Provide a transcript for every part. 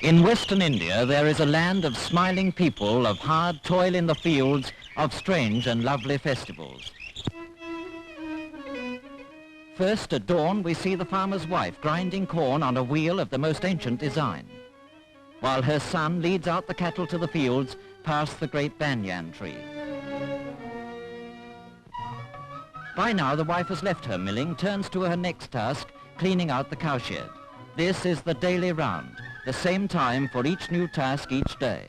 In western India, there is a land of smiling people, of hard toil in the fields, of strange and lovely festivals. First, at dawn, we see the farmer's wife grinding corn on a wheel of the most ancient design, while her son leads out the cattle to the fields past the great banyan tree. By now, the wife has left her milling, turns to her next task, cleaning out the cowshed. This is the daily round, the same time for each new task each day.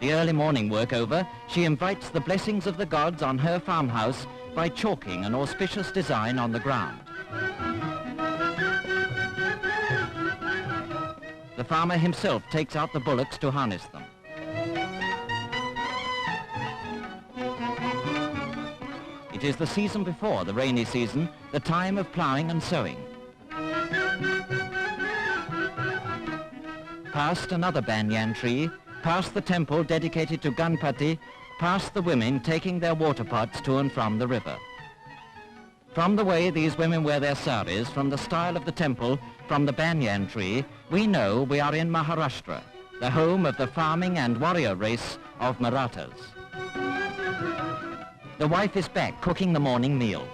The early morning work over, she invites the blessings of the gods on her farmhouse by chalking an auspicious design on the ground. The farmer himself takes out the bullocks to harness them. It is the season before the rainy season, the time of ploughing and sowing. Past another banyan tree, past the temple dedicated to Ganpati, past the women taking their water pots to and from the river. From the way these women wear their saris, from the style of the temple, from the banyan tree, we know we are in Maharashtra, the home of the farming and warrior race of Marathas. The wife is back cooking the morning meal.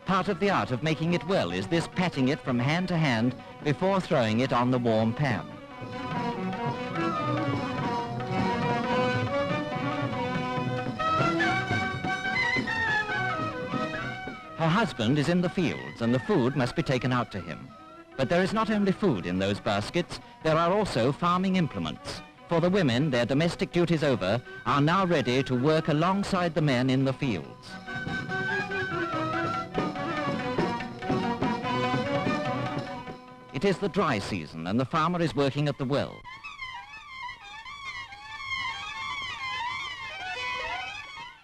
Part of the art of making it well is this patting it from hand to hand before throwing it on the warm pan. Her husband is in the fields and the food must be taken out to him. But there is not only food in those baskets, there are also farming implements. For the women, their domestic duties over, are now ready to work alongside the men in the fields. It is the dry season and the farmer is working at the well.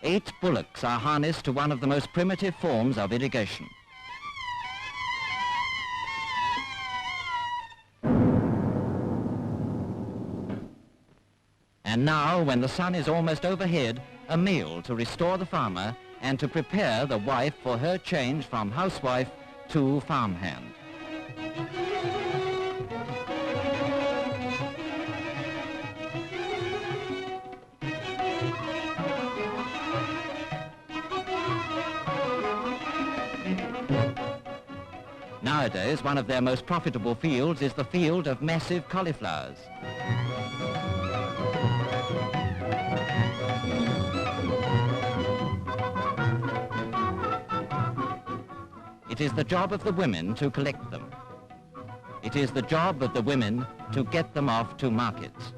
Eight bullocks are harnessed to one of the most primitive forms of irrigation. And now, when the sun is almost overhead, a meal to restore the farmer and to prepare the wife for her change from housewife to farmhand. Nowadays, one of their most profitable fields is the field of massive cauliflowers. It is the job of the women to collect them. It is the job of the women to get them off to markets.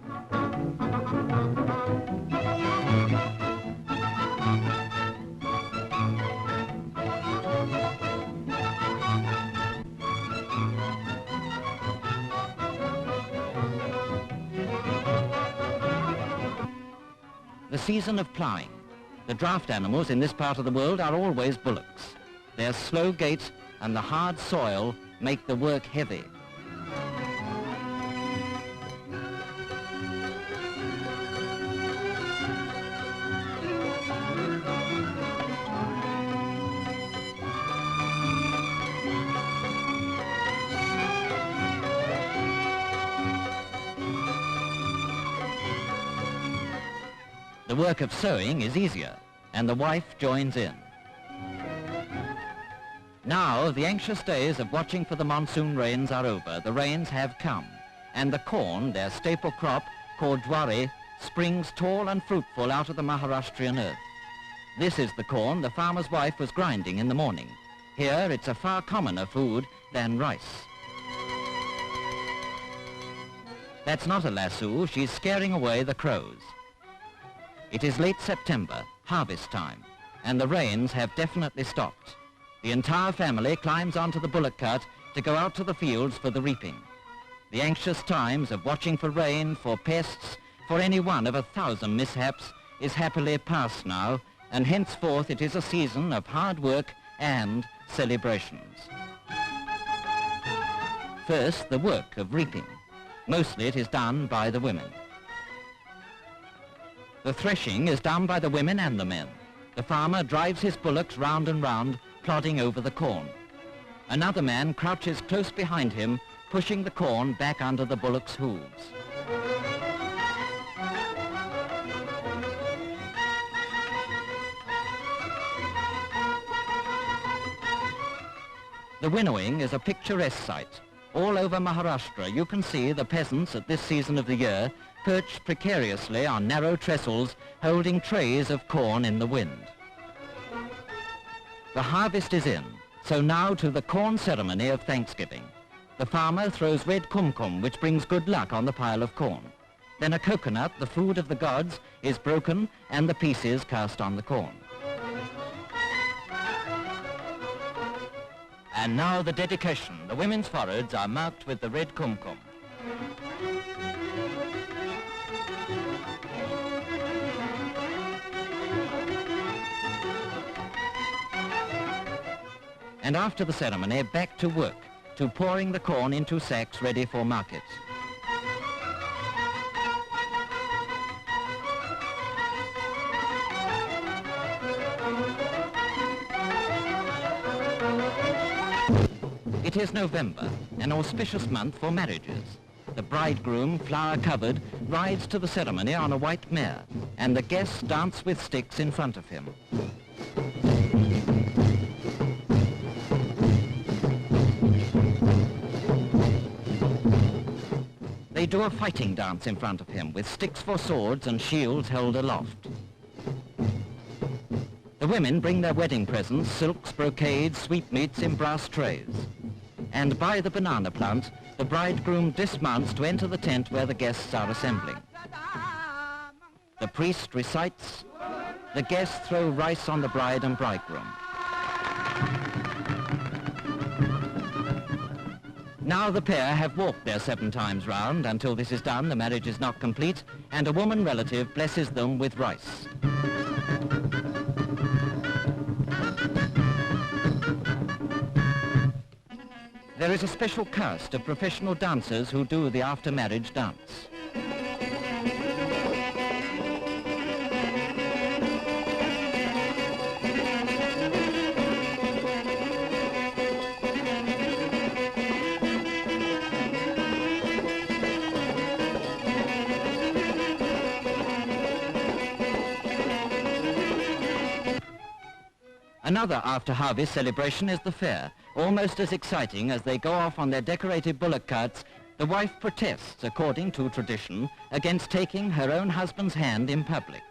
The season of ploughing. The draft animals in this part of the world are always bullocks. Their slow gait and the hard soil make the work heavy. The work of sowing is easier, and the wife joins in. Now, the anxious days of watching for the monsoon rains are over. The rains have come, and the corn, their staple crop, called jwari, springs tall and fruitful out of the Maharashtrian earth. This is the corn the farmer's wife was grinding in the morning. Here, it's a far commoner food than rice. That's not a lasso, she's scaring away the crows. It is late September, harvest time, and the rains have definitely stopped. The entire family climbs onto the bullock cart to go out to the fields for the reaping. The anxious times of watching for rain, for pests, for any one of 1,000 mishaps is happily past now, and henceforth it is a season of hard work and celebrations. First, the work of reaping. Mostly it is done by the women. The threshing is done by the women and the men. The farmer drives his bullocks round and round, plodding over the corn. Another man crouches close behind him, pushing the corn back under the bullock's hooves. The winnowing is a picturesque sight. All over Maharashtra you can see the peasants at this season of the year perched precariously on narrow trestles holding trays of corn in the wind. The harvest is in, so now to the corn ceremony of Thanksgiving. The farmer throws red kumkum, which brings good luck on the pile of corn. Then a coconut, the food of the gods, is broken and the pieces cast on the corn. And now the dedication. The women's foreheads are marked with the red kumkum. And after the ceremony, back to work, to pouring the corn into sacks ready for market. It is November, an auspicious month for marriages. The bridegroom, flower-covered, rides to the ceremony on a white mare, and the guests dance with sticks in front of him. They do a fighting dance in front of him, with sticks for swords and shields held aloft. The women bring their wedding presents, silks, brocades, sweetmeats in brass trays. And by the banana plant, the bridegroom dismounts to enter the tent where the guests are assembling. The priest recites, the guests throw rice on the bride and bridegroom. Now the pair have walked their 7 times round. Until this is done, the marriage is not complete, and a woman relative blesses them with rice. There is a special caste of professional dancers who do the after-marriage dance. Another after-harvest celebration is the fair. Almost as exciting as they go off on their decorated bullock carts, the wife protests, according to tradition, against taking her own husband's hand in public.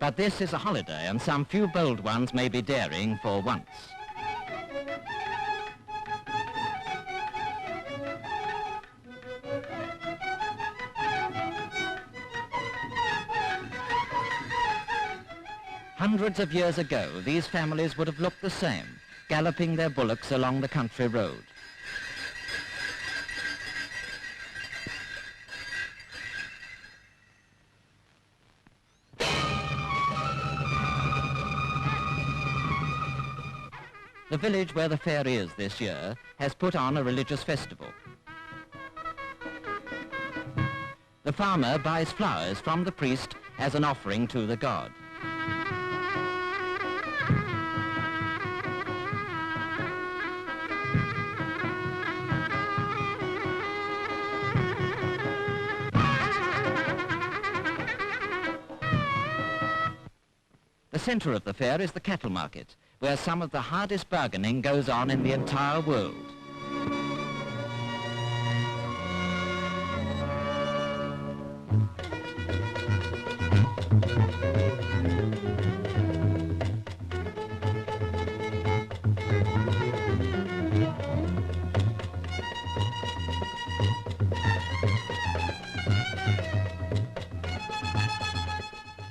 But this is a holiday, and some few bold ones may be daring for once. Hundreds of years ago, these families would have looked the same, galloping their bullocks along the country road. The village where the fair is this year has put on a religious festival. The farmer buys flowers from the priest as an offering to the god. The center of the fair is the cattle market, where some of the hardest bargaining goes on in the entire world.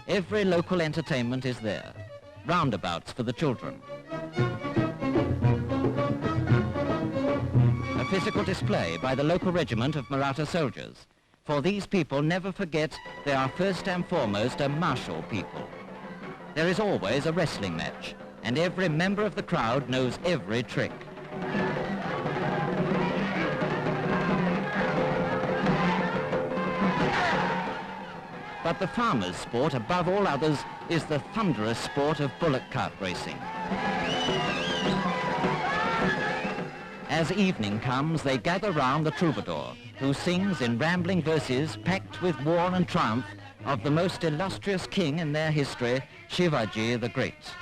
Every local entertainment is there. Roundabouts for the children. A physical display by the local regiment of Maratha soldiers. For these people never forget they are first and foremost a martial people. There is always a wrestling match, and every member of the crowd knows every trick. But the farmer's sport, above all others, is the thunderous sport of bullock cart racing. As evening comes, they gather round the troubadour, who sings in rambling verses packed with war and triumph of the most illustrious king in their history, Shivaji the Great.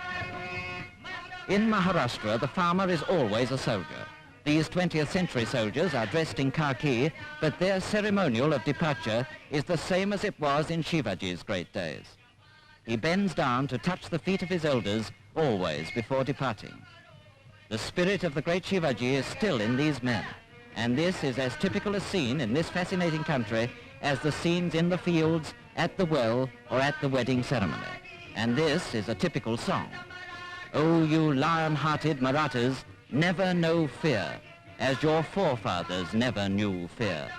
In Maharashtra, the farmer is always a soldier. These 20th century soldiers are dressed in khaki, but their ceremonial of departure is the same as it was in Shivaji's great days. He bends down to touch the feet of his elders always before departing. The spirit of the great Shivaji is still in these men, and this is as typical a scene in this fascinating country as the scenes in the fields, at the well, or at the wedding ceremony. And this is a typical song. Oh, you lion-hearted Marathas, never know fear, as your forefathers never knew fear.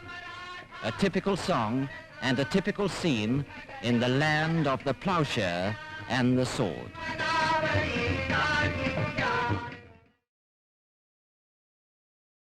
A typical song and a typical scene in the land of the plowshare and the sword.